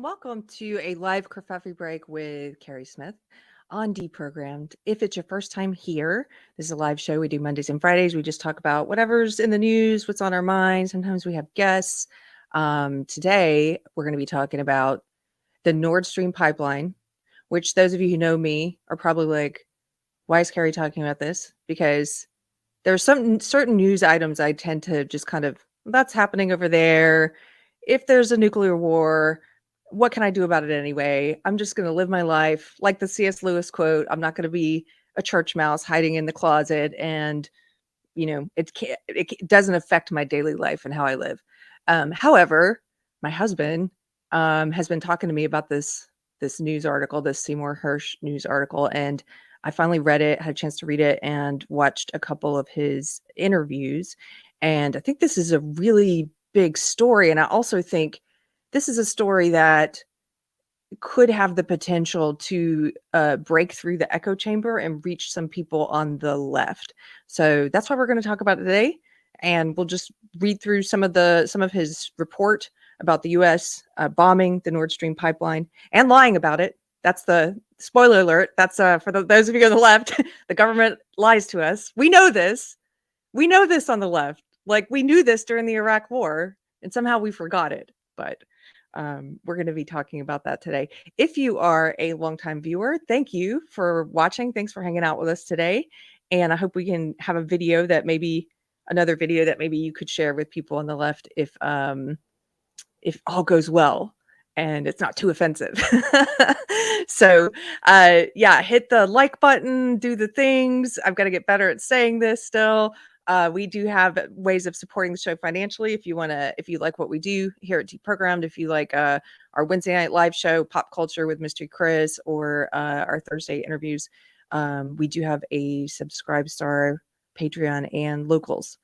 and welcome to a live Kerfefe break with Keri Smith on Deprogrammed. If it's your first time here, this is a live show we do Mondays and Fridays. We just talk about whatever's in the news, what's on our minds. Sometimes we have guests. Today, we're going to be talking about the Nord Stream pipeline, which those of you who know me are probably like, why is Keri talking about this? Because there's some certain news items I tend to just kind of, that's happening over there. If there's a nuclear war, what can I do about it anyway? I'm just going to live my life. Like the C.S. Lewis quote, I'm not going to be a church mouse hiding in the closet. And, it doesn't affect my daily life and how I live. However, my husband has been talking to me about this news article, this Seymour Hersh news article. And I finally read it, had a chance to read it, and watched a couple of his interviews. And I think this is a really big story. And I also think this is a story that could have the potential to break through the echo chamber and reach some people on the left. So that's what we're going to talk about today. And we'll just read through some of his report about the U.S. Bombing the Nord Stream pipeline and lying about it. That's the spoiler alert. That's for those of you on the left. The government lies to us. We know this. We know this on the left. Like, we knew this during the Iraq War, and somehow we forgot it. But we're going to be talking about that today. If you are a longtime viewer, thank you for watching. Thanks for hanging out with us today. And I hope we can have another video that maybe you could share with people on the left if all goes well and it's not too offensive. So hit the like button, do the things. I've got to get better at saying this still. We do have ways of supporting the show financially. If you like what we do here at Deprogrammed, if you like our Wednesday night live show, Pop Culture with Mystery Chris, or our Thursday interviews, we do have a Subscribe Star, Patreon, and Locals.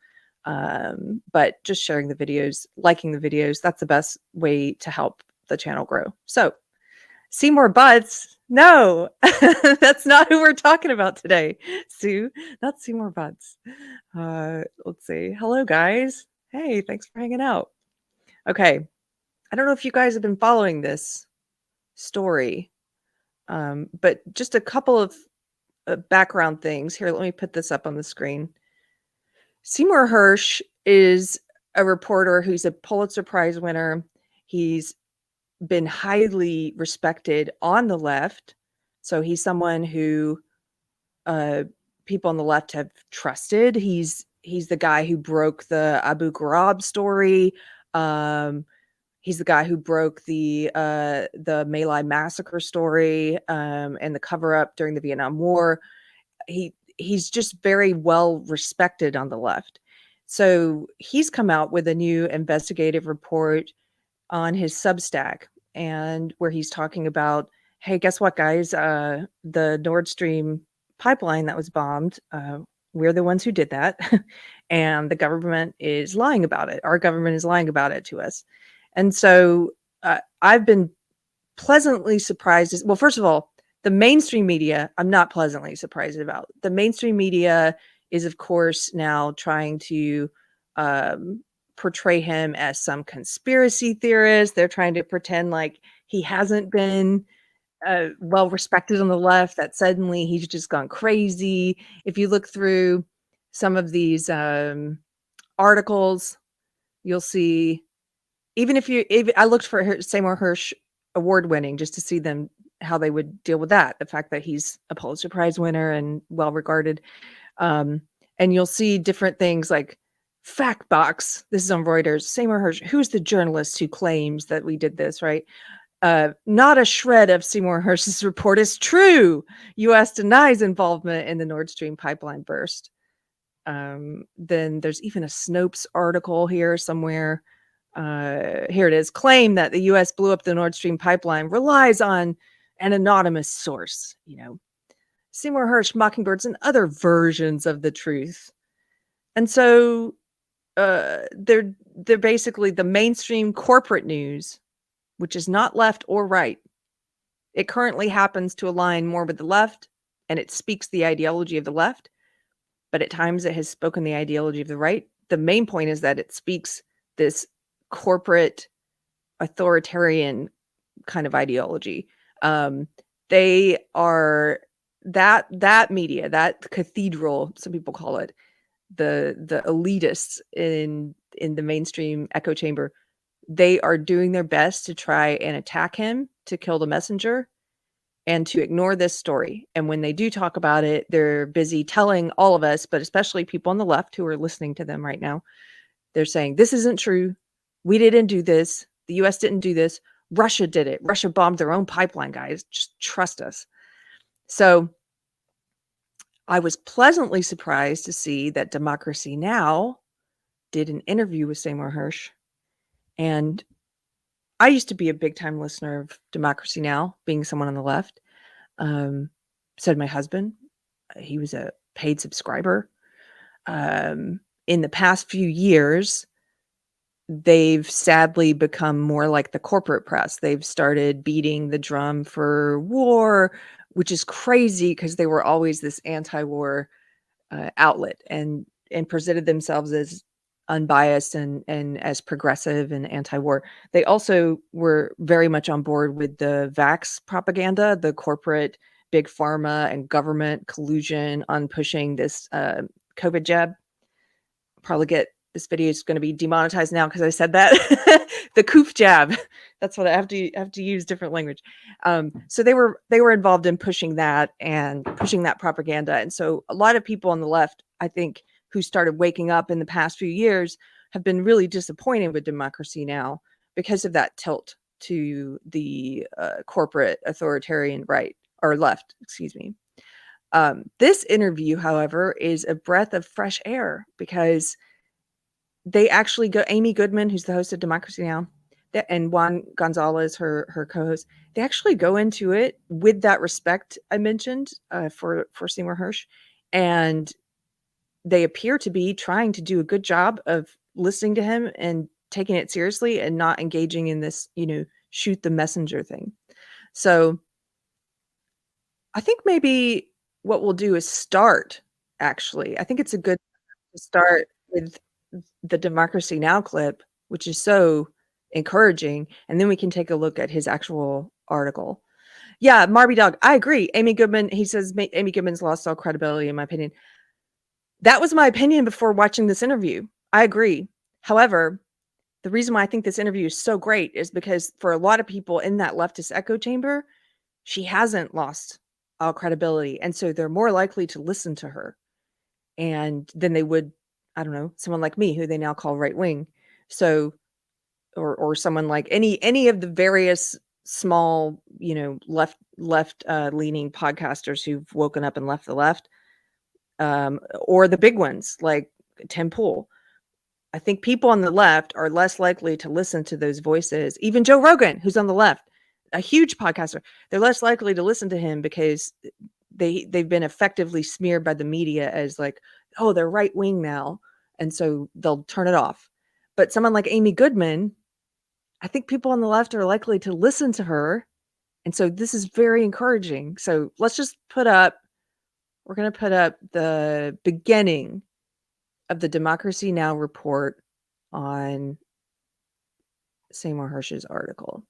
But just sharing the videos, liking the videos, that's the best way to help the channel grow. So, Seymour Butts. No, that's not who we're talking about today, Sue. Not Seymour Butts. Let's see. Hello, guys. Hey, thanks for hanging out. Okay. I don't know if you guys have been following this story, but just a couple of background things. Here, let me put this up on the screen. Seymour Hersh is a reporter who's a Pulitzer Prize winner. He's been highly respected on the left. So he's someone who people on the left have trusted. He's the guy who broke the Abu Ghraib story. He's the guy who broke the My Lai massacre story and the cover-up during the Vietnam War. He's just very well respected on the left. So he's come out with a new investigative report on his Substack, and where he's talking about, hey, guess what, guys? The Nord Stream pipeline that was bombed, we're the ones who did that. And the government is lying about it. Our government is lying about it to us. And so I've been pleasantly surprised. Well, first of all, the mainstream media, I'm not pleasantly surprised about. The mainstream media is, of course, now trying to portray him as some conspiracy theorist. They're trying to pretend like he hasn't been well respected on the left, that suddenly he's just gone crazy. If you look through some of these articles, you'll see, if I looked for Seymour Hersh award winning just to see them, how they would deal with that. The fact that he's a Pulitzer Prize winner and well regarded. And you'll see different things like fact box. This is on Reuters. Seymour Hersh, who's the journalist who claims that we did this, right? Not a shred of Seymour Hersh's report is true. U.S. denies involvement in the Nord Stream pipeline burst. Then there's even a Snopes article here somewhere. Here it is. Claim that the U.S. blew up the Nord Stream pipeline relies on an anonymous source. Seymour Hersh, Mockingbirds, and other versions of the truth. And so they're basically the mainstream corporate news, which is not left or right. It currently happens to align more with the left, and it speaks the ideology of the left, but at times it has spoken the ideology of the right. The main point is that it speaks this corporate, authoritarian kind of ideology. They are that media, that cathedral, some people call it, the elitists in the mainstream echo chamber. They are doing their best to try and attack him, to kill the messenger, and to ignore this story. And when they do talk about it, they're busy telling all of us, but especially people on the left who are listening to them right now, they're saying, this isn't true. We didn't do this. The US didn't do this. Russia did it. Russia bombed their own pipeline, guys. Just trust us. So I was pleasantly surprised to see that Democracy Now! Did an interview with Seymour Hersh. And I used to be a big time listener of Democracy Now!, being someone on the left. So did my husband. He was a paid subscriber. In the past few years, they've sadly become more like the corporate press. They've started beating the drum for war, which is crazy because they were always this anti-war outlet and presented themselves as unbiased and as progressive and anti-war. They also were very much on board with the vax propaganda, the corporate big pharma and government collusion on pushing this COVID jab. Probably get this video is going to be demonetized now because I said that. The coof jab. That's what I have to use different language. So they were involved in pushing that and pushing that propaganda. And so a lot of people on the left, I think, who started waking up in the past few years have been really disappointed with Democracy Now! Because of that tilt to the corporate authoritarian right or left, excuse me. This interview, however, is a breath of fresh air because they actually go, Amy Goodman, who's the host of Democracy Now!, and Juan Gonzalez, her co-host, they actually go into it with that respect I mentioned for Seymour Hersh, and they appear to be trying to do a good job of listening to him and taking it seriously and not engaging in this, shoot the messenger thing. So I think maybe what we'll do is start, actually. I think it's a good to start with the Democracy Now! Clip, which is so encouraging, and then we can take a look at his actual article. Yeah, Marby Dog, I agree. Amy Goodman, he says Amy Goodman's lost all credibility, in my opinion. That was my opinion before watching this interview. I agree. However, the reason why I think this interview is so great is because for a lot of people in that leftist echo chamber, she hasn't lost all credibility. And so they're more likely to listen to her and than they would, I don't know, someone like me, who they now call right wing. So, or someone like any of the various small, left leaning podcasters who've woken up and left the left, or the big ones like Tim Pool. I think people on the left are less likely to listen to those voices. Even Joe Rogan, who's on the left, a huge podcaster, they're less likely to listen to him because they've been effectively smeared by the media as like, oh, they're right wing now, and so they'll turn it off. But someone like Amy Goodman, I think people on the left are likely to listen to her, and so this is very encouraging. So let's just we're going to put up the beginning of the Democracy Now! Report on Seymour Hersh's article.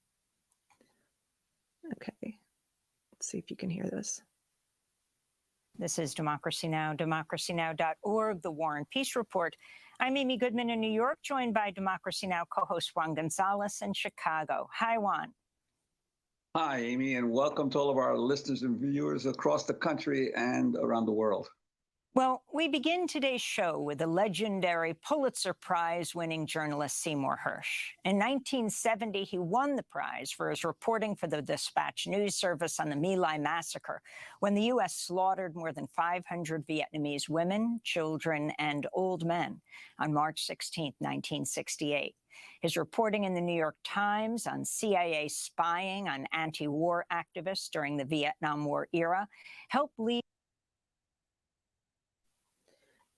Okay, let's see if you can hear this. This is Democracy Now!, democracynow.org, the War and Peace Report. I'm Amy Goodman in New York, joined by Democracy Now! Co-host Juan Gonzalez in Chicago. Hi, Juan. Hi, Amy, and welcome to all of our listeners and viewers across the country and around the world. Well, we begin today's show with the legendary Pulitzer Prize-winning journalist Seymour Hersh. In 1970, he won the prize for his reporting for the Dispatch news service on the My Lai massacre, when the U.S. slaughtered more than 500 Vietnamese women, children, and old men on March 16, 1968. His reporting in the New York Times on CIA spying on anti-war activists during the Vietnam War era helped lead.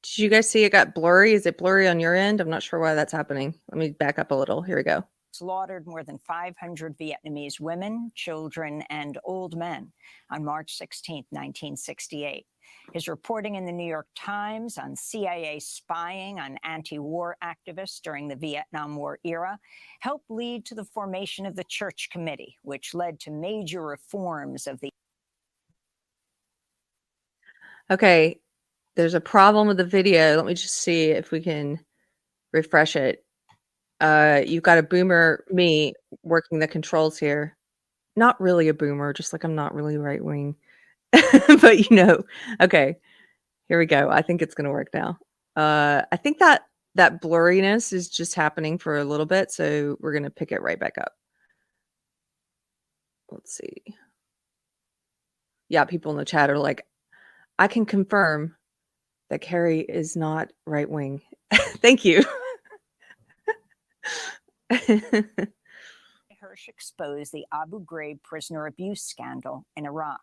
Did you guys see it got blurry? Is it blurry on your end? I'm not sure why that's happening. Let me back up a little. Here we go. slaughtered more than 500 Vietnamese women, children, and old men on March 16, 1968. His reporting in the New York Times on CIA spying on anti-war activists during the Vietnam War era helped lead to the formation of the Church Committee, which led to major reforms of the... Okay, there's a problem with the video. Let me just see if we can refresh it. You've got a boomer me working the controls here. Not really a boomer, just like I'm not really right wing. But okay, here we go. I think it's gonna work now. I think that blurriness is just happening for a little bit, so we're gonna pick it right back up. Let's see. Yeah, people in the chat are like, I can confirm that Keri is not right wing. Thank you. Hirsch exposed the Abu Ghraib prisoner abuse scandal in Iraq.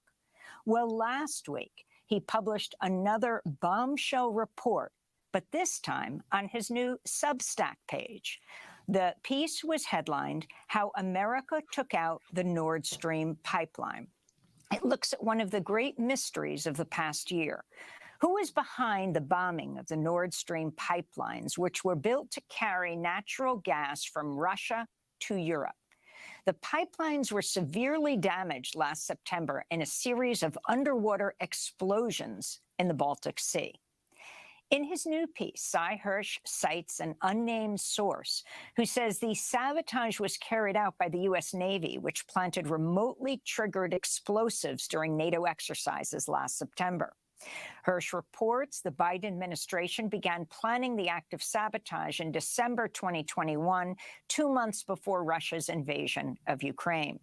Well, last week, he published another bombshell report, but this time on his new Substack page. The piece was headlined, How America Took Out the Nord Stream Pipeline. It looks at one of the great mysteries of the past year. Who is behind the bombing of the Nord Stream pipelines, which were built to carry natural gas from Russia to Europe? The pipelines were severely damaged last September in a series of underwater explosions in the Baltic Sea. In his new piece, Seymour Hersh cites an unnamed source who says the sabotage was carried out by the U.S. Navy, which planted remotely triggered explosives during NATO exercises last September. Hersh reports the Biden administration began planning the act of sabotage in December 2021, 2 months before Russia's invasion of Ukraine.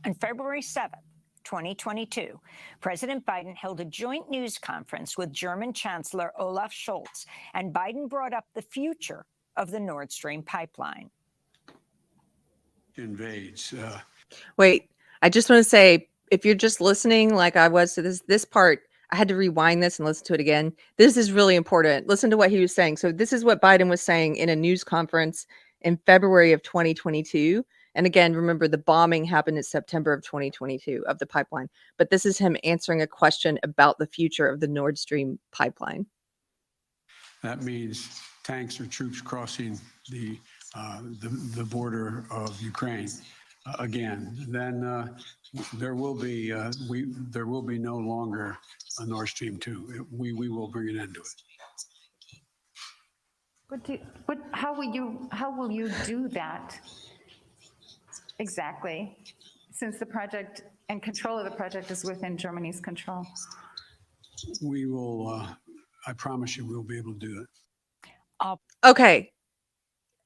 On February 7th, 2022, President Biden held a joint news conference with German Chancellor Olaf Scholz, and Biden brought up the future of the Nord Stream pipeline. Invades. Wait, I just want to say, if you're just listening like I was to this part, I had to rewind this and listen to it again. This is really important. Listen to what he was saying. So this is what Biden was saying in a news conference in February of 2022. And again, remember, the bombing happened in September of 2022 of the pipeline. But this is him answering a question about the future of the Nord Stream pipeline. That means tanks or troops crossing the border of Ukraine again. Then there will be no longer a Nord Stream 2. We will bring an end to it. How will you do that exactly, since the project and control of the project is within Germany's control? We will, I promise you, we'll be able to do it. Okay.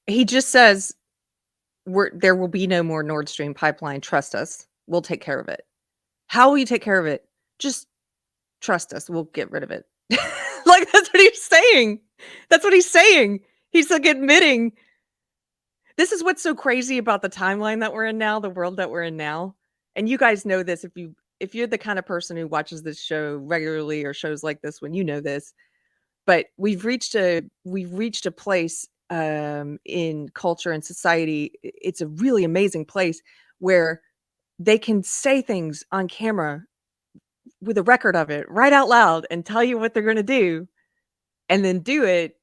He just says, there will be no more Nord Stream pipeline. Trust us. We'll take care of it. How will you take care of it? Just trust us. We'll get rid of it. Like, that's what he's saying. That's what he's saying. He's like admitting. This is what's so crazy about the timeline that we're in now, the world that we're in now. And you guys know this, if you're the kind of person who watches this show regularly or shows like this one, you know this. But we've reached a place in culture and society. It's a really amazing place where they can say things on camera with a record of it right out loud and tell you what they're going to do, and then do it,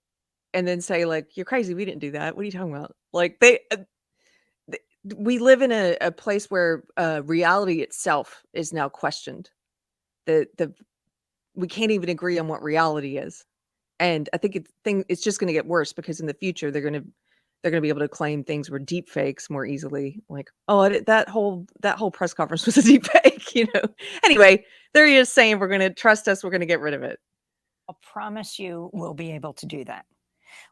and then say, like, you're crazy, we didn't do that, what are you talking about? Like, we live in a place where reality itself is now questioned. We can't even agree on what reality is. And I think it's just going to get worse, because in the future they're going to be able to claim things were deep fakes more easily. Like, oh, that whole press conference was a deep fake, Anyway, there he is saying, we're going to trust us. We're going to get rid of it. I'll promise you we'll be able to do that.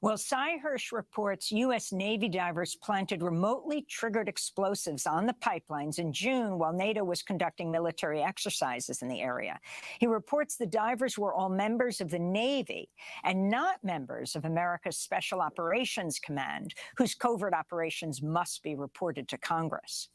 Well, Seymour Hersh reports U.S. Navy divers planted remotely triggered explosives on the pipelines in June while NATO was conducting military exercises in the area. He reports the divers were all members of the Navy and not members of America's Special Operations Command, whose covert operations must be reported to Congress.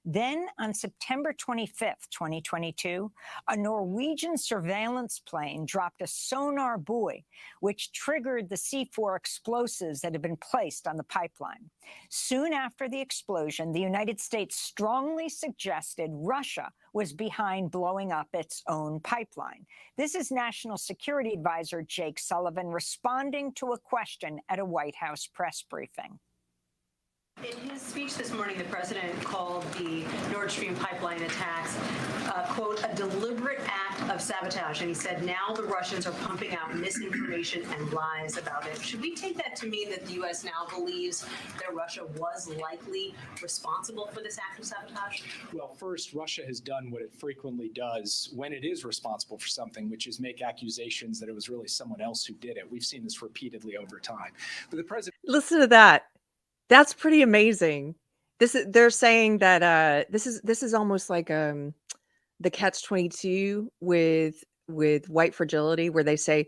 Then on September 25th, 2022, a Norwegian surveillance plane dropped a sonar buoy, which triggered the C4 explosives that had been placed on the pipeline. Soon after the explosion, the United States strongly suggested Russia was behind blowing up its own pipeline. This is National Security Advisor Jake Sullivan responding to a question at a White House press briefing. In his speech this morning, the president called the Nord Stream pipeline attacks, quote, a deliberate act of sabotage. And he said now the Russians are pumping out misinformation and lies about it. Should we take that to mean that the U.S. now believes that Russia was likely responsible for this act of sabotage? Well, first, Russia has done what it frequently does when it is responsible for something, which is make accusations that it was really someone else who did it. We've seen this repeatedly over time. But the president... Listen to that. That's pretty amazing. They're saying that this is almost like the catch-22 with white fragility, where they say,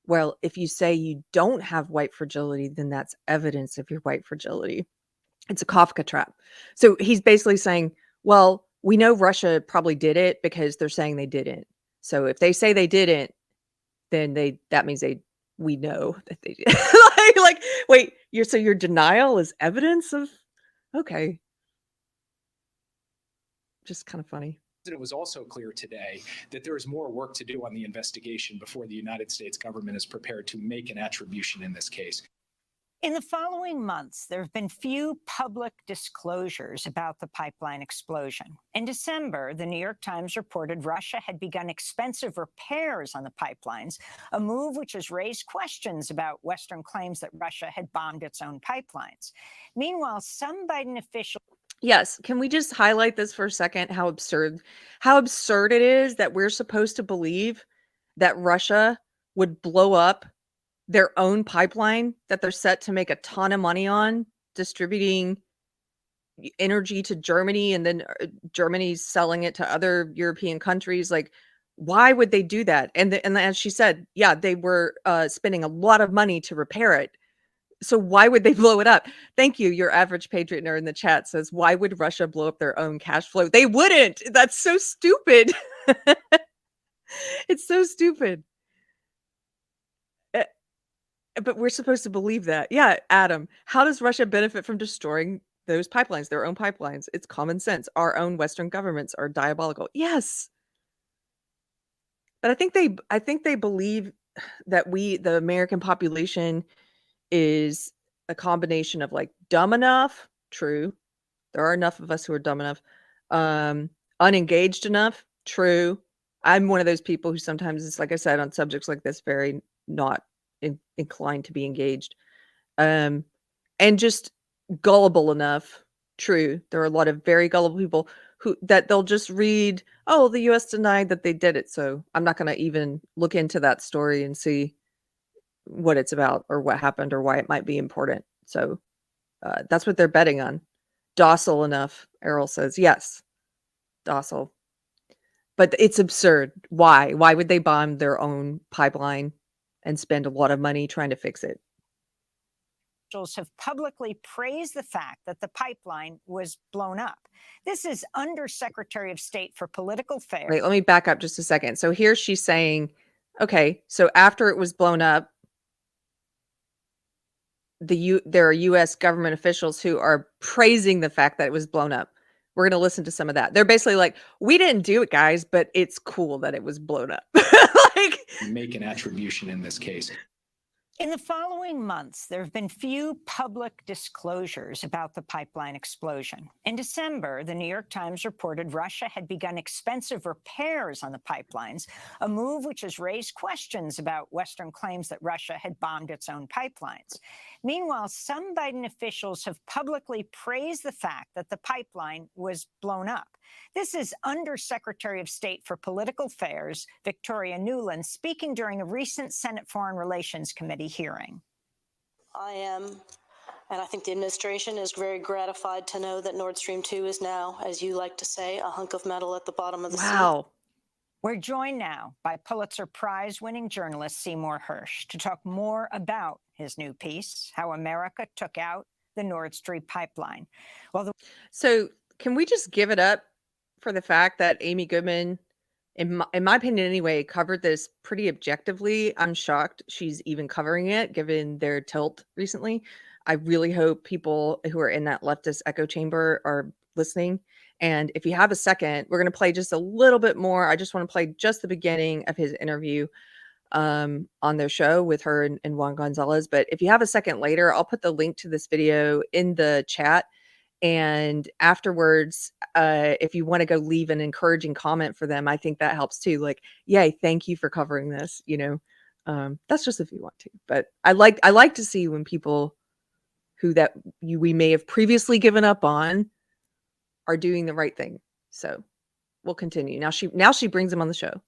well, if you say you don't have white fragility, then that's evidence of your white fragility. It's a Kafka trap. So he's basically saying, well, we know Russia probably did it because they're saying they didn't. So if they say they didn't, then that means we know that they did. like, wait, your denial is evidence of, okay. Just kind of funny. It was also clear today that there is more work to do on the investigation before the United States government is prepared to make an attribution in this case. In the following months, there have been few public disclosures about the pipeline explosion. In December, the New York Times reported Russia had begun expensive repairs on the pipelines, a move which has raised questions about Western claims that Russia had bombed its own pipelines. Meanwhile, some Biden officials... Yes, can we just highlight this for a second, how absurd it is that we're supposed to believe that Russia would blow up their own pipeline that they're set to make a ton of money on, distributing energy to Germany, and then Germany's selling it to other European countries. Like, why would they do that? And as she said, yeah, they were spending a lot of money to repair it. So why would they blow it up? Thank you. Your average patriot nerd in the chat says, why would Russia blow up their own cash flow? They wouldn't. That's so stupid. It's so stupid. But we're supposed to believe that. Yeah, Adam, how does Russia benefit from destroying those pipelines, their own pipelines? It's common sense. Our own Western governments are diabolical. Yes. But I think they believe that the American population is a combination of like dumb enough, true. There are enough of us who are dumb enough. Unengaged enough, true. I'm one of those people who sometimes is, like I said, on subjects like this, very not inclined to be engaged, and just gullible enough, true. There are a lot of very gullible people that they'll just read, oh, the US denied that they did it, so I'm not going to even look into that story and see what it's about or what happened or why it might be important. So that's what they're betting on. Docile enough, Errol says. Yes, docile. But it's absurd. Why would they bomb their own pipeline and spend a lot of money trying to fix it? Officials have publicly praised the fact that the pipeline was blown up. This is Undersecretary of State for Political Affairs. Wait, let me back up just a second. So here she's saying, okay, so after it was blown up, there are U.S. government officials who are praising the fact that it was blown up. We're going to listen to some of that. They're basically like, we didn't do it, guys, but it's cool that it was blown up. Make an attribution in this case. In the following months, there have been few public disclosures about the pipeline explosion. In December, the New York Times reported Russia had begun expensive repairs on the pipelines, a move which has raised questions about Western claims that Russia had bombed its own pipelines. Meanwhile, some Biden officials have publicly praised the fact that the pipeline was blown up. This is Undersecretary of State for Political Affairs, Victoria Nuland, speaking during a recent Senate Foreign Relations Committee hearing. I am, and I think the administration is very gratified to know that Nord Stream 2 is now, as you like to say, a hunk of metal at the bottom of the sea. Wow. We're joined now by Pulitzer Prize-winning journalist Seymour Hersh to talk more about his new piece, How America Took Out the Nord Stream Pipeline. So Can we just give it up for the fact that Amy Goodman, in my opinion anyway, covered this pretty objectively? I'm shocked she's even covering it, given their tilt recently. I really hope people who are in that leftist echo chamber are listening. And if you have a second, we're going to play just a little bit more. I just want to play just the beginning of his interview on their show with her and Juan Gonzalez. But if you have a second later, I'll put the link to this video in the chat. And afterwards, if you want to go leave an encouraging comment for them, I think that helps too. Like, yay, thank you for covering this. That's just if you want to. But I like to see when people who we may have previously given up on are doing the right thing. So we'll continue. Now she brings them on the show.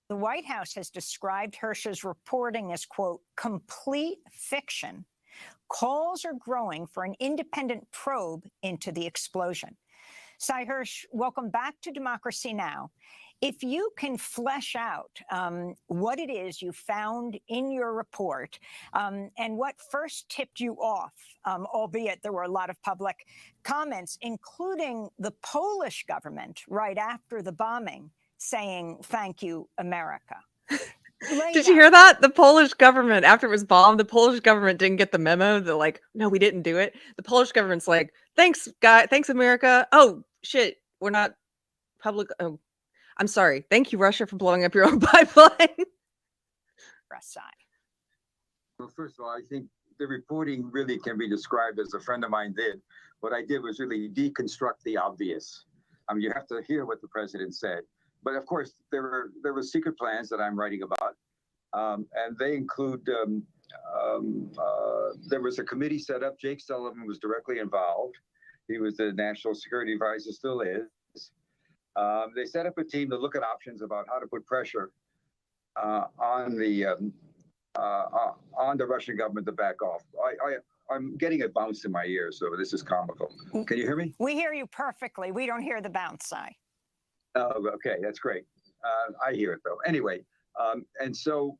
The White House has described Hersh's reporting as, quote, complete fiction. Calls are growing for an independent probe into the explosion. Sy Hersh, welcome back to Democracy Now! If you can flesh out what it is you found in your report and what first tipped you off, albeit there were a lot of public comments, including the Polish government right after the bombing saying, "Thank you, America." Did you hear that? The Polish government, after it was bombed, the Polish government didn't get the memo. They're like, no, we didn't do it. The Polish government's like, thanks, guy. Thanks, America. Oh, shit. We're not public. Oh, I'm sorry. Thank you, Russia, for blowing up your own pipeline. Well, first of all, I think the reporting really can be described as a friend of mine did. What I did was really deconstruct the obvious. I mean, you have to hear what the president said. But of course, there were secret plans that I'm writing about, and they include there was a committee set up. Jake Sullivan was directly involved. He was the national security advisor, still is. They set up a team to look at options about how to put pressure on the Russian government to back off. I'm getting a bounce in my ear, so this is comical. Can you hear me? We hear you perfectly. We don't hear the bounce, Sy. Oh, okay, that's great. I hear it though. Anyway, and so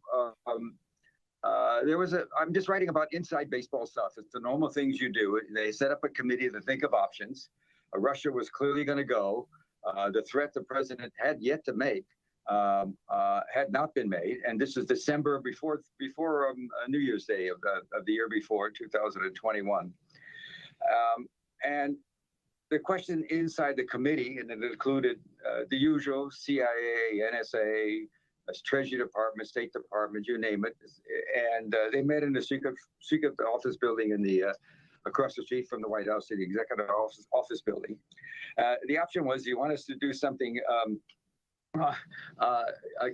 I'm just writing about inside baseball stuff. It's the normal things you do. They set up a committee to think of options. Russia was clearly going to go. The threat the president had yet to make had not been made. And this is December before New Year's Day of the year before, 2021. And the question inside the committee, and it included the usual CIA, NSA, Treasury Department, State Department, you name it. And they met in a secret office building in the across the street from the White House, in the executive office building. The option was, do you want us to do something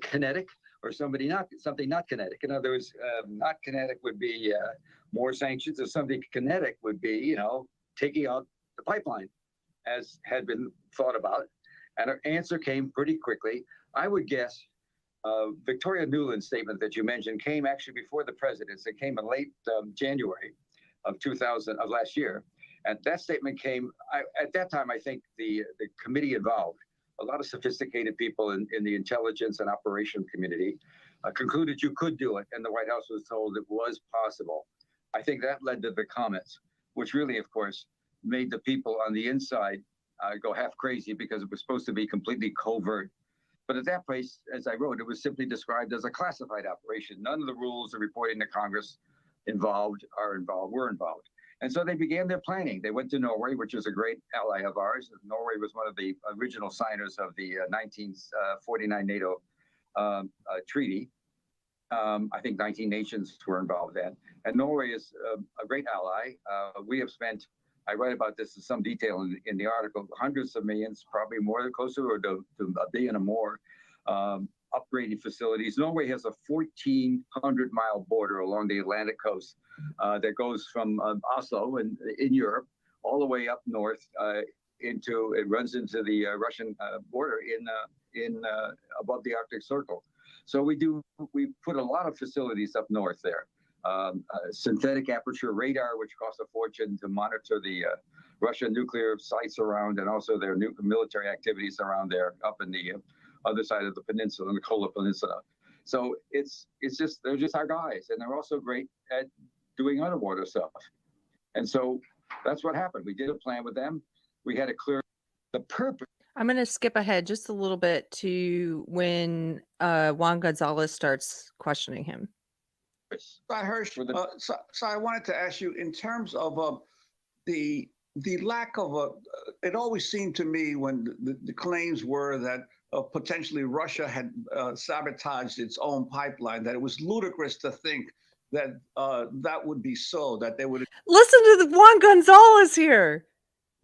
kinetic or something not kinetic? In other words, not kinetic would be more sanctions, or something kinetic would be, taking out the pipeline, as had been thought about. And her answer came pretty quickly. I would guess Victoria Nuland's statement that you mentioned came actually before the president's. It came in late January of last year. And that statement came, at that time, I think the committee involved, a lot of sophisticated people in the intelligence and operation community, concluded you could do it. And the White House was told it was possible. I think that led to the comments, which really, of course, made the people on the inside go half crazy, because it was supposed to be completely covert. But at that place, as I wrote, it was simply described as a classified operation. None of the rules of reporting to Congress were involved. And so they began their planning. They went to Norway, which is a great ally of ours. Norway was one of the original signers of the 1949 NATO treaty. I think 19 nations were involved then. And Norway is a great ally. We have spent, I write about this in some detail in the article, hundreds of millions, probably more, closer to $1 billion or more, upgrading facilities. Norway has a 1,400-mile border along the Atlantic coast that goes from Oslo in Europe all the way up north it runs into the Russian border in above the Arctic Circle. So we put a lot of facilities up north there. Synthetic aperture radar, which costs a fortune to monitor the Russian nuclear sites around, and also their military activities around there, up in the other side of the peninsula, in the Kola Peninsula. So they're just our guys, and they're also great at doing underwater stuff. And so that's what happened. We did a plan with them. we had a clear, the purpose. I'm going to skip ahead just a little bit to when Juan Gonzalez starts questioning him. Hirsch, so I wanted to ask you in terms of the lack of it always seemed to me when the claims were that potentially Russia had sabotaged its own pipeline, that it was ludicrous to think that that would be so, that they would Listen to the Juan Gonzalez here.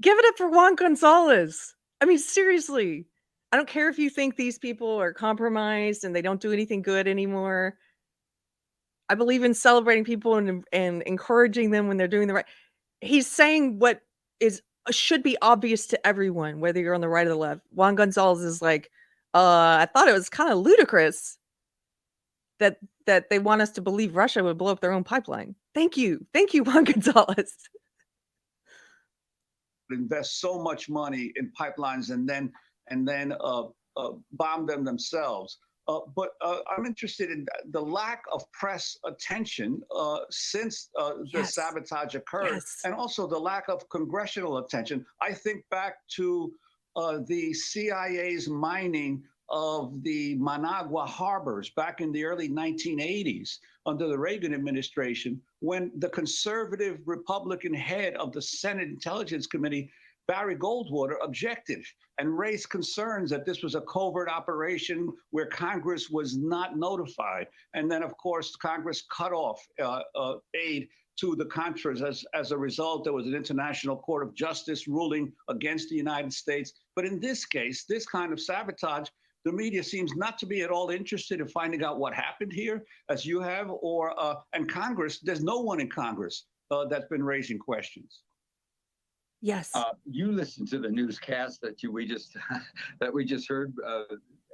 Give it up for Juan Gonzalez. I mean, seriously. I don't care if you think these people are compromised and they don't do anything good anymore. I believe in celebrating people and encouraging them when they're doing the right. He's saying what is should be obvious to everyone, whether you're on the right or the left. Juan Gonzalez is like, I thought it was kind of ludicrous that they want us to believe Russia would blow up their own pipeline. Thank you, Juan Gonzalez. invest so much money in pipelines and then bomb them themselves. But I'm interested in the lack of press attention since the sabotage occurred, and also the lack of congressional attention. I think back to the CIA's mining of the Managua harbors back in the early 1980s under the Reagan administration, when the conservative Republican head of the Senate Intelligence Committee, Barry Goldwater, objected and raised concerns that this was a covert operation where Congress was not notified. And then, of course, Congress cut off aid to the Contras. As a result, there was an International Court of Justice ruling against the United States. But in this case, this kind of sabotage, the media seems not to be at all interested in finding out what happened here, as you have, and Congress, there's no one in Congress that's been raising questions. Yes. You listened to the newscast that we just heard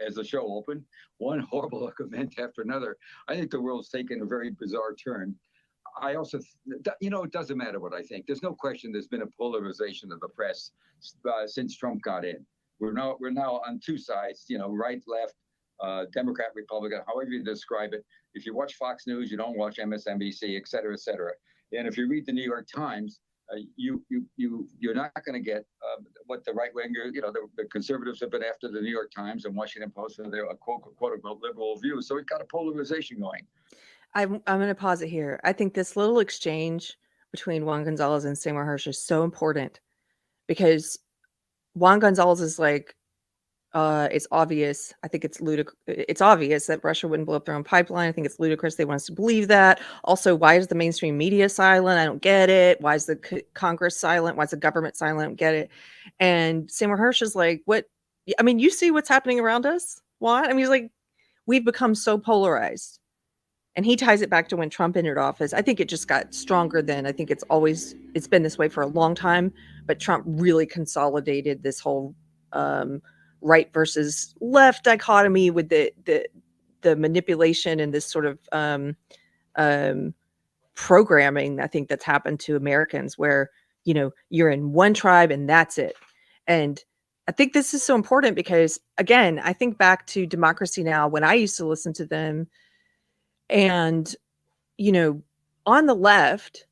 as the show opened. One horrible event after another. I think the world's taken a very bizarre turn. I also, it doesn't matter what I think. There's no question there's been a polarization of the press since Trump got in. We're now on two sides, right, left, Democrat, Republican, however you describe it. If you watch Fox News, you don't watch MSNBC, et cetera, et cetera. And if you read the New York Times, you're not going to get what the right winger, the conservatives have been after the New York Times and Washington Post for their quote unquote liberal views. So we've got a polarization going. I'm going to pause it here. I think this little exchange between Juan Gonzalez and Seymour Hersh is so important because Juan Gonzalez is like, it's obvious. I think it's ludicrous. It's obvious that Russia wouldn't blow up their own pipeline. I think it's ludicrous. They want us to believe that. Also, why is the mainstream media silent? I don't get it. Why is the Congress silent? Why is the government silent? I don't get it. And Seymour Hersh is like, what? I mean, you see what's happening around us? What? I mean, he's like, we've become so polarized. And he ties it back to when Trump entered office. I think it just got stronger then. I think it's been this way for a long time, but Trump really consolidated this whole right versus left dichotomy with the manipulation and this sort of programming, I think, that's happened to Americans where, you're in one tribe and that's it. And I think this is so important because, again, I think back to Democracy Now! When I used to listen to them. And, on the left,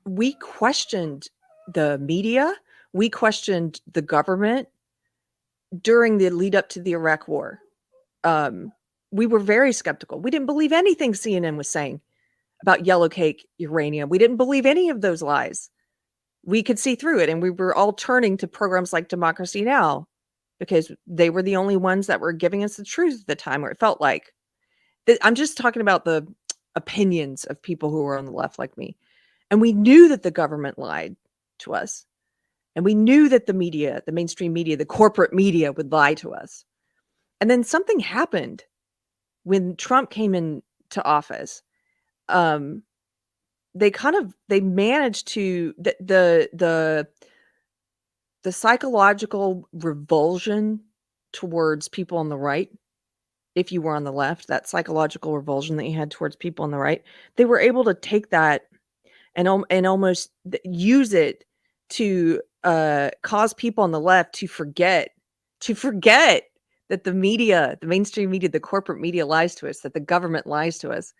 we questioned the media. We questioned the government during the lead up to the Iraq war. We were very skeptical. We didn't believe anything CNN was saying about yellow cake uranium. We didn't believe any of those lies. We could see through it. And we were all turning to programs like Democracy Now! Because they were the only ones that were giving us the truth at the time, where it felt like. I'm just talking about the opinions of people who were on the left like me. And we knew that the government lied to us. And we knew that the media, the mainstream media, the corporate media would lie to us. And then something happened when Trump came into office. They managed to, the psychological revulsion towards people on the right, if you were on the left, that psychological revulsion that you had towards people on the right, they were able to take that and almost use it to cause people on the left to forget that the media, the mainstream media, the corporate media lies to us, that the government lies to us.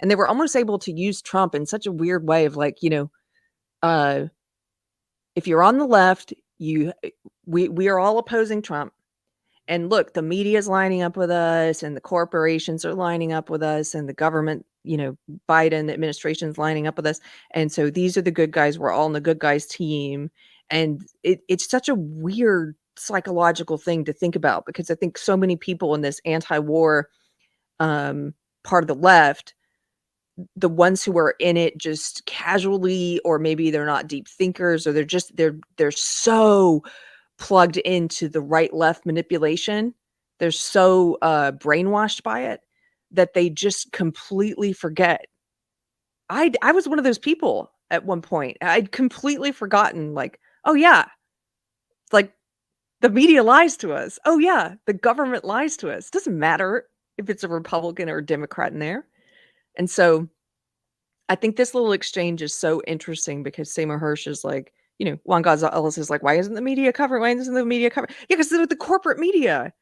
And they were almost able to use Trump in such a weird way of like, if you're on the left, we are all opposing Trump. And look, the media is lining up with us, and the corporations are lining up with us, and the government, Biden administration is lining up with us. And so these are the good guys. We're all on the good guys team. And it's such a weird psychological thing to think about, because I think so many people in this anti-war part of the left, the ones who are in it just casually, or maybe they're not deep thinkers, or they're so plugged into the right left manipulation, they're so brainwashed by it that they just completely forget. I was one of those people at one point. I'd completely forgotten, like, oh yeah, like, the media lies to us. Oh yeah, the government lies to us. Doesn't matter if it's a Republican or a Democrat in there. And so I think this little exchange is so interesting, because Seymour Hersh is like, Juan Gonzalez is like, why isn't the media covering? Why isn't the media covering? Yeah, because they're the corporate media.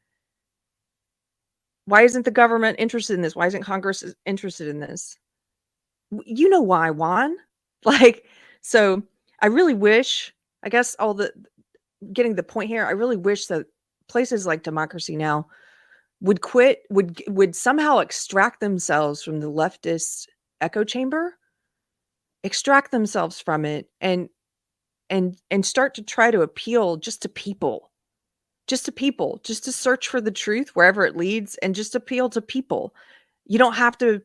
Why isn't the government interested in this? Why isn't Congress interested in this? You know why, Juan? Like, so I really wish, I guess getting the point here, I really wish that places like Democracy Now! Would somehow extract themselves from the leftist echo chamber, extract themselves from it, and start to try to appeal just to people, just to search for the truth wherever it leads, and just appeal to people. You don't have to,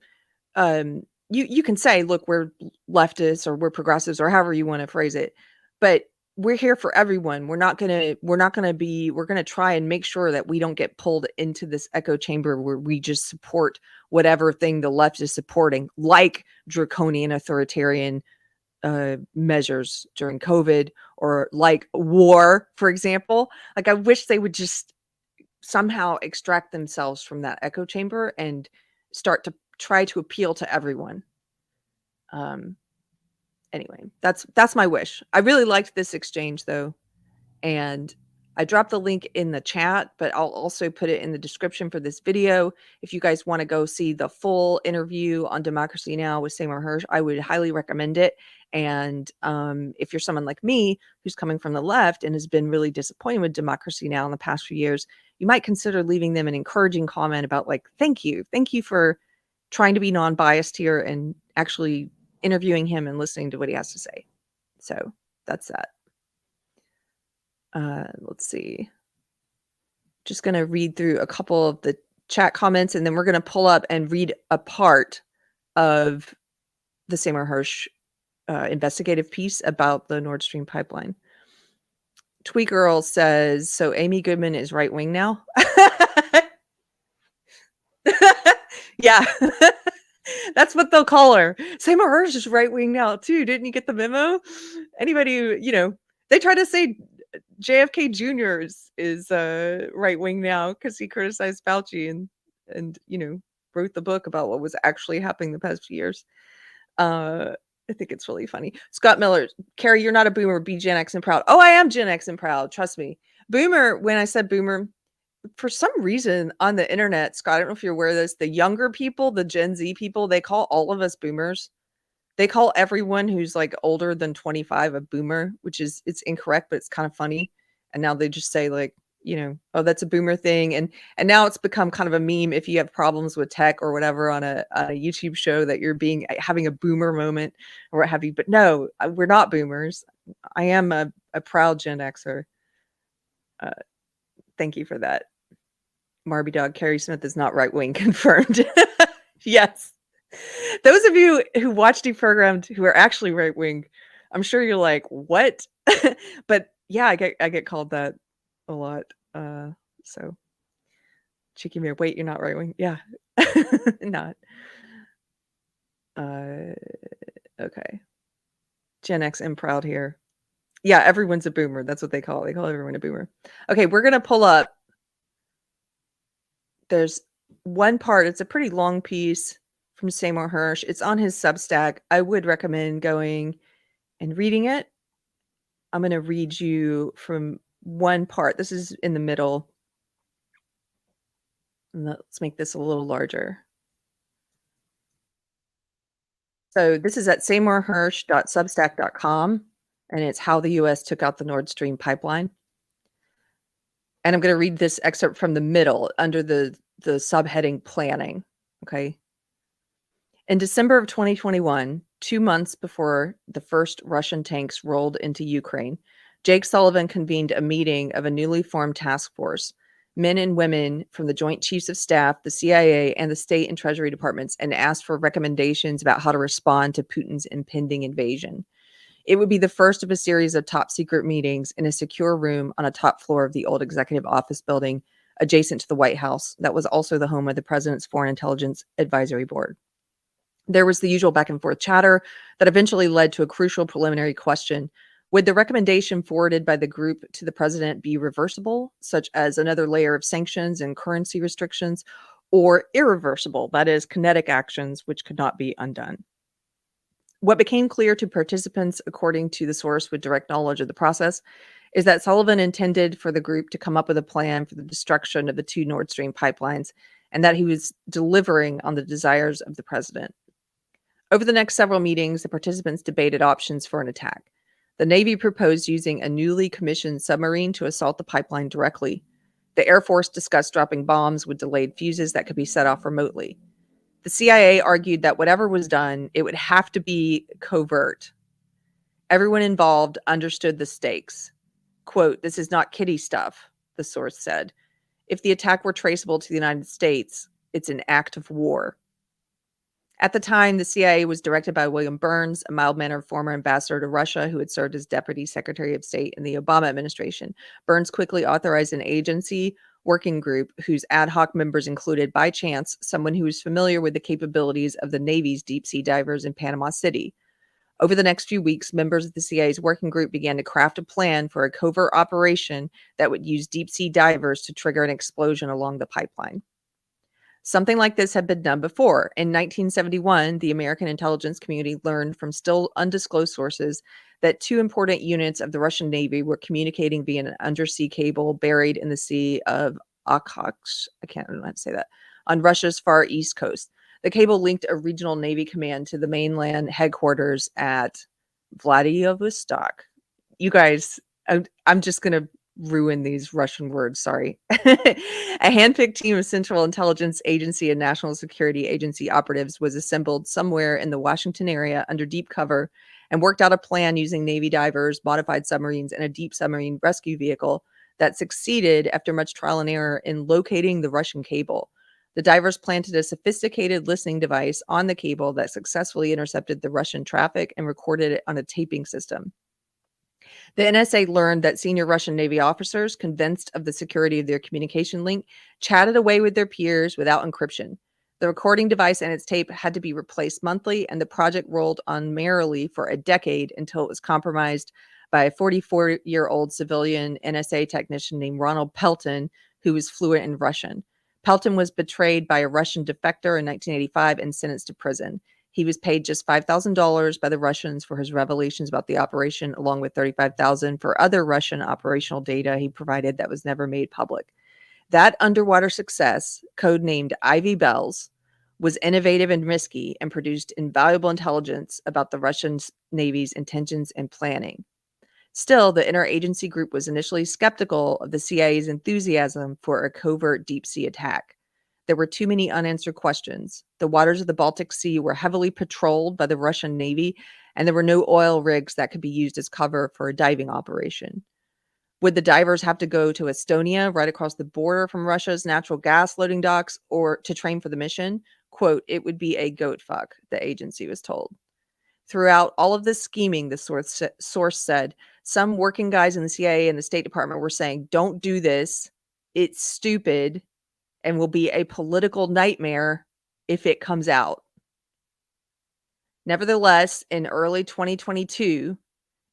you can say, look, we're leftists, or we're progressives, or however you want to phrase it, but we're here for everyone. We're going to try and make sure that we don't get pulled into this echo chamber where we just support whatever thing the left is supporting, like draconian authoritarian measures during COVID, or like war, for example. Like, I wish they would just somehow extract themselves from that echo chamber and start to try to appeal to everyone. Anyway, that's my wish. I really liked this exchange, though, and I dropped the link in the chat, but I'll also put it in the description for this video. If you guys want to go see the full interview on Democracy Now! With Seymour Hersh, I would highly recommend it. And if you're someone like me who's coming from the left and has been really disappointed with Democracy Now! In the past few years, you might consider leaving them an encouraging comment about, like, thank you for trying to be non-biased here and actually interviewing him and listening to what he has to say. So that's that. Let's see. Just going to read through a couple of the chat comments, and then we're going to pull up and read a part of the Seymour Hersh investigative piece about the Nord Stream pipeline. Tweegirl says, so Amy Goodman is right wing now? Yeah. That's what they'll call her. Seymour Hersh is right wing now too. Didn't you get the memo? Anybody who, they try to say JFK Jr. is right wing now because he criticized Fauci and wrote the book about what was actually happening the past few years. I think it's really funny. Scott Miller, Keri, you're not a boomer. Be Gen X and proud. Oh, I am Gen X and proud. Trust me. Boomer. When I said boomer, for some reason on the internet, Scott, I don't know if you're aware of this, the younger people, the Gen Z people, they call all of us boomers. They call everyone who's like older than 25 a boomer, which is, it's incorrect, but it's kind of funny. And now they just say, like, oh, that's a boomer thing. And now it's become kind of a meme if you have problems with tech or whatever on a YouTube show that you're having a boomer moment or what have you. But no, we're not boomers. I am a proud Gen Xer. Thank you for that. Marby Dog, Keri Smith is not right wing, confirmed. Yes. Those of you who watch Deprogrammed who are actually right wing, I'm sure you're like, what? But yeah, I get called that a lot. So Cheeky Mirror, wait, you're not right wing? Yeah. Not. Okay. Gen X and proud here. Yeah, everyone's a boomer. That's what they call it. They call everyone a boomer. Okay, we're gonna pull up. There's one part, it's a pretty long piece from Seymour Hersh. It's on his Substack. I would recommend going and reading it. I'm going to read you from one part. This is in the middle. And let's make this a little larger. So this is at seymourhersh.substack.com. and it's how the U.S. took out the Nord Stream pipeline. And I'm going to read this excerpt from the middle under the subheading planning. Okay. In December of 2021, 2 months before the first Russian tanks rolled into Ukraine, Jake Sullivan convened a meeting of a newly formed task force, men and women from the Joint Chiefs of Staff, the CIA, and the State and Treasury Departments, and asked for recommendations about how to respond to Putin's impending invasion. It would be the first of a series of top secret meetings in a secure room on a top floor of the old executive office building adjacent to the White House that was also the home of the president's Foreign Intelligence Advisory Board. There was the usual back and forth chatter that eventually led to a crucial preliminary question. Would the recommendation forwarded by the group to the president be reversible, such as another layer of sanctions and currency restrictions, or irreversible, that is, kinetic actions which could not be undone? What became clear to participants, according to the source with direct knowledge of the process, is that Sullivan intended for the group to come up with a plan for the destruction of the 2 Nord Stream pipelines, and that he was delivering on the desires of the president. Over the next several meetings, the participants debated options for an attack. The Navy proposed using a newly commissioned submarine to assault the pipeline directly. The Air Force discussed dropping bombs with delayed fuses that could be set off remotely. The CIA argued that whatever was done, it would have to be covert. Everyone involved understood the stakes. Quote, "This is not kiddie stuff," the source said. "If the attack were traceable to the United States, it's an act of war." At the time, the CIA was directed by William Burns, a mild-mannered former ambassador to Russia who had served as Deputy Secretary of State in the Obama administration. Burns quickly authorized an agency working group whose ad hoc members included, by chance, someone who was familiar with the capabilities of the Navy's deep-sea divers in Panama City. Over the next few weeks, members of the CIA's working group began to craft a plan for a covert operation that would use deep-sea divers to trigger an explosion along the pipeline. Something like this had been done before. In 1971, the American intelligence community learned from still undisclosed sources that 2 important units of the Russian Navy were communicating via an undersea cable buried in the Sea of Okhotsk, I don't know how to say that, on Russia's far east coast. The cable linked a regional Navy command to the mainland headquarters at Vladivostok. You guys, I'm just going to ruin these Russian words, sorry. A handpicked team of Central Intelligence Agency and National Security Agency operatives was assembled somewhere in the Washington area under deep cover and worked out a plan using Navy divers, modified submarines, and a deep submarine rescue vehicle that succeeded after much trial and error in locating the Russian cable. The divers planted a sophisticated listening device on the cable that successfully intercepted the Russian traffic and recorded it on a taping system. The NSA learned that senior Russian Navy officers, convinced of the security of their communication link, chatted away with their peers without encryption. The recording device and its tape had to be replaced monthly, and the project rolled on merrily for a decade until it was compromised by a 44-year-old civilian NSA technician named Ronald Pelton, who was fluent in Russian. Pelton was betrayed by a Russian defector in 1985 and sentenced to prison. He was paid just $5,000 by the Russians for his revelations about the operation, along with $35,000 for other Russian operational data he provided that was never made public. That underwater success, codenamed Ivy Bells, was innovative and risky and produced invaluable intelligence about the Russian Navy's intentions and planning. Still, the interagency group was initially skeptical of the CIA's enthusiasm for a covert deep-sea attack. There were too many unanswered questions. The waters of the Baltic Sea were heavily patrolled by the Russian Navy, and there were no oil rigs that could be used as cover for a diving operation. Would the divers have to go to Estonia, right across the border from Russia's natural gas loading docks, or to train for the mission? Quote, "It would be a goat fuck," the agency was told. Throughout all of this scheming, the source said, some working guys in the CIA and the State Department were saying, "Don't do this. It's stupid and will be a political nightmare if it comes out." Nevertheless, in early 2022,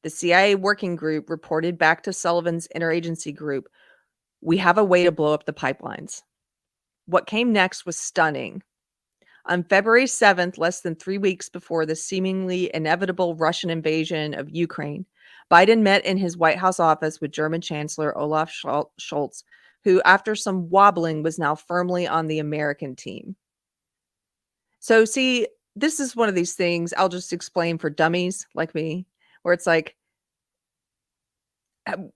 the CIA working group reported back to Sullivan's interagency group, "We have a way to blow up the pipelines." What came next was stunning. On February 7th, less than 3 weeks before the seemingly inevitable Russian invasion of Ukraine, Biden met in his White House office with German Chancellor Olaf Scholz, who, after some wobbling, was now firmly on the American team. So, see, this is one of these things I'll just explain for dummies like me, where it's like,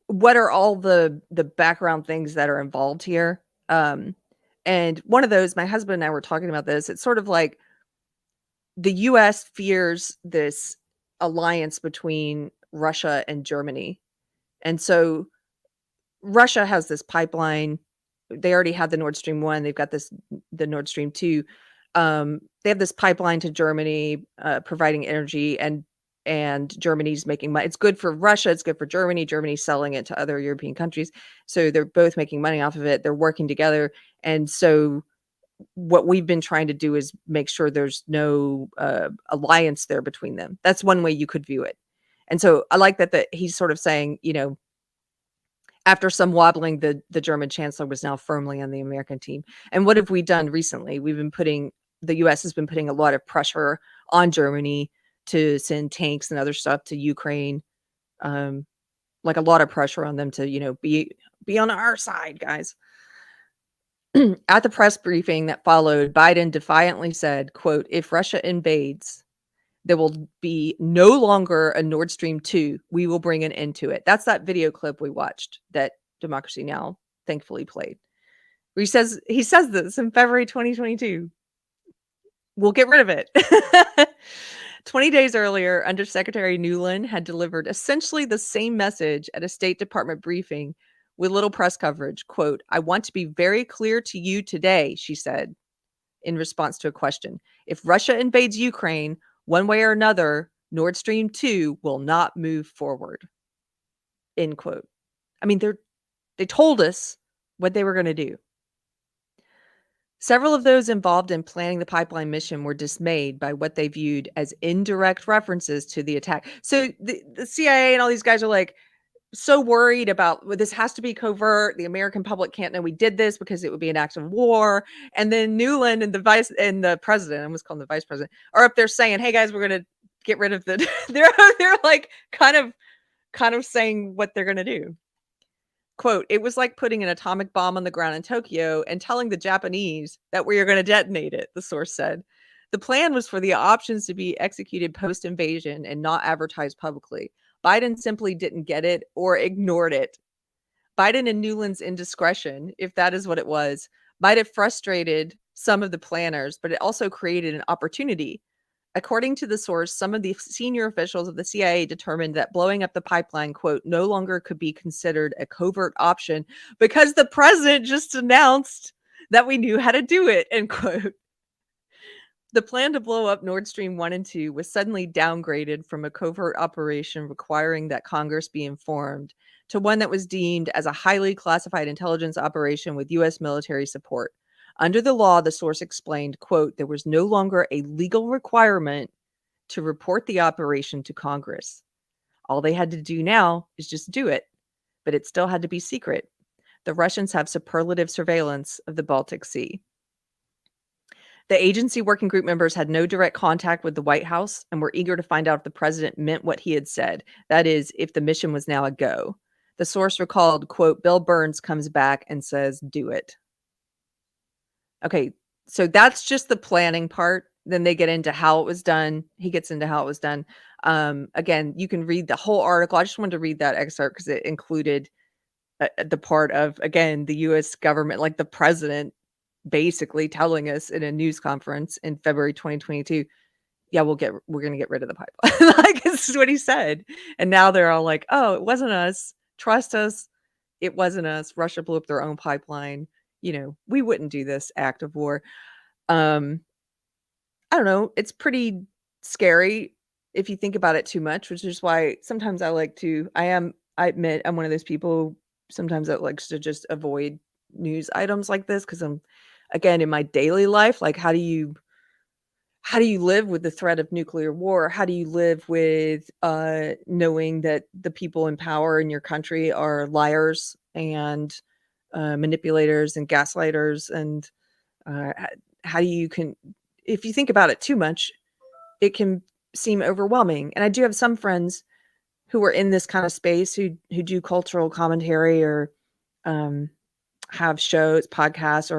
what are all the background things that are involved here? And one of those, my husband and I were talking about this. It's sort of like the U.S. fears this alliance between Russia and Germany, and so Russia has this pipeline. They already had the Nord Stream 1. They've got the Nord Stream 2. They have this pipeline to Germany, providing energy, and Germany's making money. It's good for Russia. It's good for Germany. Germany's selling it to other European countries. So they're both making money off of it. They're working together. And so what we've been trying to do is make sure there's no alliance there between them. That's one way you could view it. And so I like that he's sort of saying, after some wobbling, the German chancellor was now firmly on the American team. And what have we done recently? The U.S. has been putting a lot of pressure on Germany to send tanks and other stuff to Ukraine, like a lot of pressure on them to, be on our side, guys. At the press briefing that followed, Biden defiantly said, quote, "If Russia invades, there will be no longer a Nord Stream 2. We will bring an end to it." That's that video clip we watched that Democracy Now! Thankfully played. Where he says this in February 2022. We'll get rid of it. 20 days earlier, Undersecretary Nuland had delivered essentially the same message at a State Department briefing with little press coverage. Quote, "I want to be very clear to you today," she said in response to a question. "If Russia invades Ukraine, one way or another, Nord Stream 2 will not move forward." End quote. I mean, they told us what they were going to do. Several of those involved in planning the pipeline mission were dismayed by what they viewed as indirect references to the attack. So the CIA and all these guys are like so worried about, well, this has to be covert. The American public can't know we did this because it would be an act of war. And then Nuland and the president, I almost call him the vice president, are up there saying, "Hey guys, we're going to get rid of the." they're like kind of saying what they're going to do. Quote, "It was like putting an atomic bomb on the ground in Tokyo and telling the Japanese that we are going to detonate it," the source said. The plan was for the options to be executed post-invasion and not advertised publicly. Biden simply didn't get it or ignored it. Biden and Nuland's indiscretion, if that is what it was, might have frustrated some of the planners, but it also created an opportunity. According to the source, some of the senior officials of the CIA determined that blowing up the pipeline, quote, "no longer could be considered a covert option because the president just announced that we knew how to do it," end quote. The plan to blow up Nord Stream 1 and 2 was suddenly downgraded from a covert operation requiring that Congress be informed to one that was deemed as a highly classified intelligence operation with U.S. military support. Under the law, the source explained, quote, "there was no longer a legal requirement to report the operation to Congress. All they had to do now is just do it, but it still had to be secret. The Russians have superlative surveillance of the Baltic Sea." The agency working group members had no direct contact with the White House and were eager to find out if the president meant what he had said. That is, if the mission was now a go. The source recalled, quote, "Bill Burns comes back and says, do it." Okay, so that's just the planning part. Then they get into how it was done. He gets into how it was done. Again, you can read the whole article. I just wanted to read that excerpt because it included the part of, again, the U.S. government, like the president basically telling us in a news conference in February 2022, yeah, we're going to get rid of the pipeline. Like, this is what he said. And now they're all like, oh, it wasn't us. Trust us. It wasn't us. Russia blew up their own pipeline. We wouldn't do this act of war. I don't know. It's pretty scary if you think about it too much, which is why sometimes I admit I'm one of those people who sometimes that likes to just avoid news items like this because I'm, again, in my daily life, like how do you live with the threat of nuclear war? How do you live with knowing that the people in power in your country are liars and manipulators and gaslighters? And if you think about it too much, it can seem overwhelming. And I do have some friends who are in this kind of space who do cultural commentary or have shows, podcasts,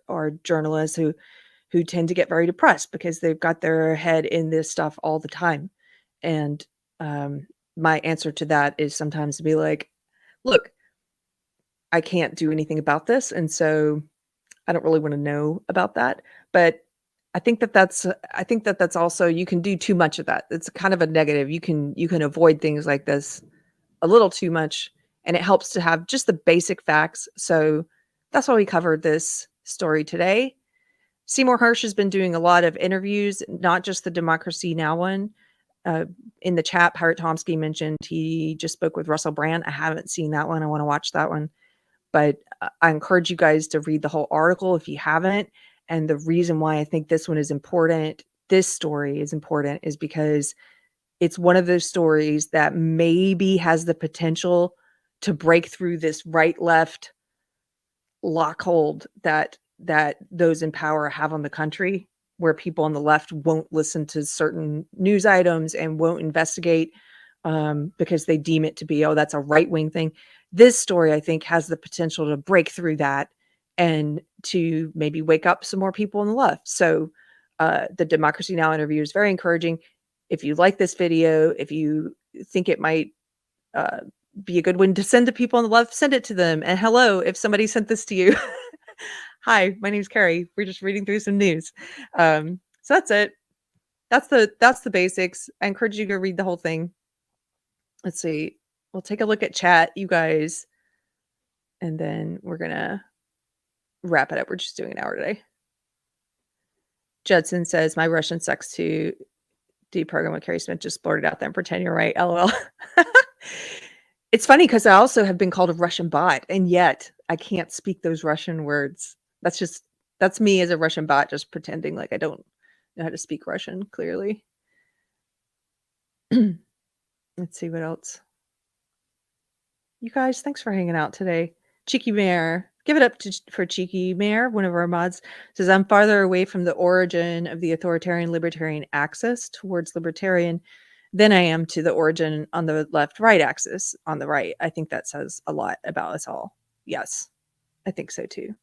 or journalists who tend to get very depressed because they've got their head in this stuff all the time. And my answer to that is sometimes to be like, look, I can't do anything about this, and so I don't really want to know about that. But I think that that's also, you can do too much of that. It's kind of a negative. You can avoid things like this a little too much, and it helps to have just the basic facts. So that's why we covered this story today. Seymour Hersh has been doing a lot of interviews, not just the Democracy Now! One. In the chat, Pirate Tomsky mentioned he just spoke with Russell Brand. I haven't seen that one. I want to watch that one. But I encourage you guys to read the whole article if you haven't. And the reason why I think this one is important, this story is important, is because it's one of those stories that maybe has the potential to break through this right-left lockhold that those in power have on the country, where people on the left won't listen to certain news items and won't investigate because they deem it to be, oh, that's a right-wing thing. This story, I think, has the potential to break through that and to maybe wake up some more people on the left. So the Democracy Now! Interview is very encouraging. If you like this video, if you think it might be a good one to send to people on the left, send it to them. And hello, if somebody sent this to you. Hi, my name's Keri. We're just reading through some news. So that's it. That's the basics. I encourage you to read the whole thing. Let's see. We'll take a look at chat, you guys, and then we're gonna wrap it up. We're just doing an hour today. Judson says, my Russian sex to deprogram with Keri Smith, just blurted out there and pretend you're right. LOL. It's funny because I also have been called a Russian bot, and yet I can't speak those Russian words. That's me as a Russian bot, just pretending like I don't know how to speak Russian clearly. Let's see what else. You guys, thanks for hanging out today. Cheeky Mayor, give it up for Cheeky Mayor, one of our mods, says, I'm farther away from the origin of the authoritarian libertarian axis towards libertarian than I am to the origin on the left-right axis on the right. I think that says a lot about us all. Yes, I think so too.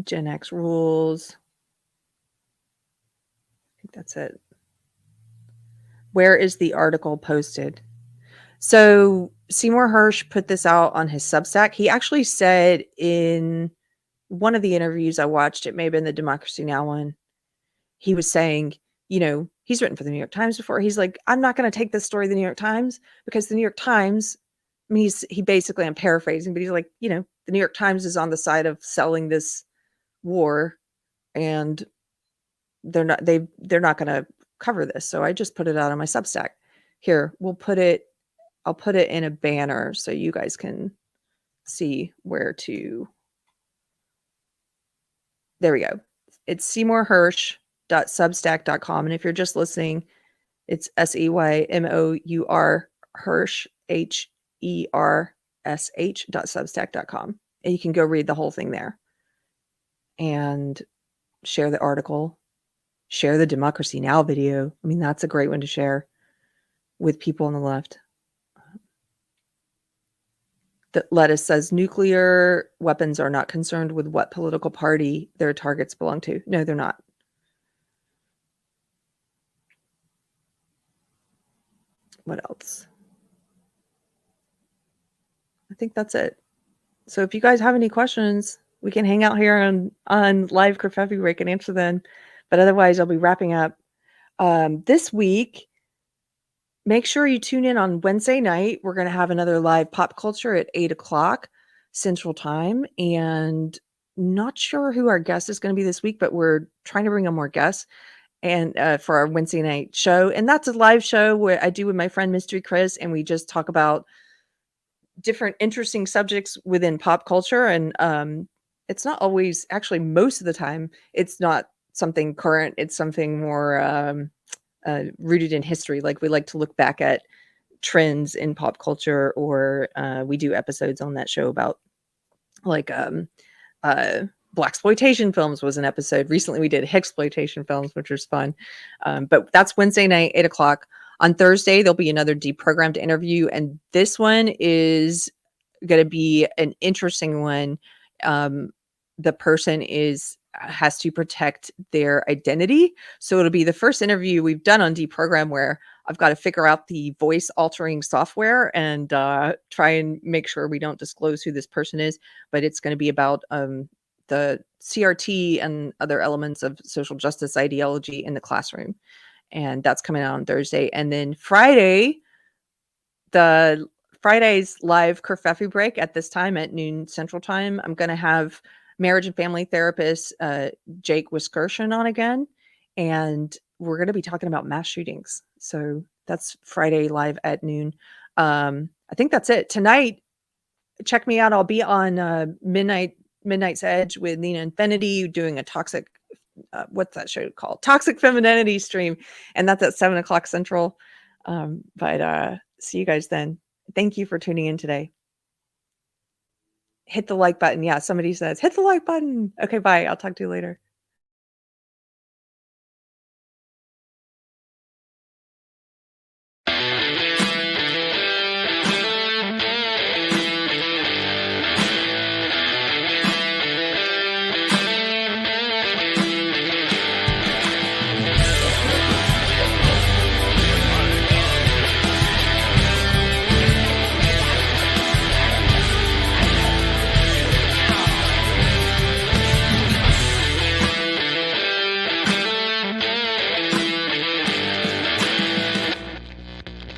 Gen X rules. I think that's it. Where is the article posted? So Seymour Hersh put this out on his Substack. He actually said in one of the interviews I watched, it may have been the Democracy Now! One, he was saying, you know, he's written for the New York Times before. He's like, I'm not going to take this story to the New York Times because the New York Times, I mean, he basically, I'm paraphrasing, but he's like, you know, the New York Times is on the side of selling this war, and they're not going to cover this. So I just put it out on my Substack. Here, I'll put it in a banner so you guys can see where to. There we go. It's SeymourHersh.substack.com. And if you're just listening, it's SEYMOUR Hersh, HERSH.substack.com. And you can go read the whole thing there and share the article, share the Democracy Now! Video. I mean, that's a great one to share with people on the left. The Lettuce says nuclear weapons are not concerned with what political party their targets belong to. No, they're not. What else? I think that's it. So if you guys have any questions, we can hang out here on live Kerfefe break and answer them. But otherwise, I'll be wrapping up. This week, make sure you tune in on Wednesday night. We're going to have another live pop culture at 8:00 Central Time. And not sure who our guest is going to be this week, but we're trying to bring on more guests and for our Wednesday night show. And that's a live show where I do with my friend Mystery Chris, and we just talk about different interesting subjects within pop culture. And it's not always, actually most of the time, it's not something current. It's something more rooted in history. Like we like to look back at trends in pop culture, or we do episodes on that show about like blaxploitation films was an episode. Recently we did Hicksploitation films, which was fun. But that's Wednesday night, 8:00. On Thursday, there'll be another deprogrammed interview. And this one is going to be an interesting one. The person is has to protect their identity. So it'll be the first interview we've done on Deprogram where I've got to figure out the voice altering software and try and make sure we don't disclose who this person is. But it's going to be about the CRT and other elements of social justice ideology in the classroom. And that's coming out on Thursday. And then Friday's live Kerfefe break at this time at noon Central Time. I'm going to have marriage and family therapist Jake Wiskershin on again. And we're going to be talking about mass shootings. So that's Friday live at noon. I think that's it. Tonight, check me out. I'll be on Midnight's Edge with Nina Infinity doing a toxic, what's that show called? Toxic Femininity stream. And that's at 7:00 Central. But see you guys then. Thank you for tuning in today. Hit the like button. Yeah, somebody says, hit the like button. Okay, bye. I'll talk to you later.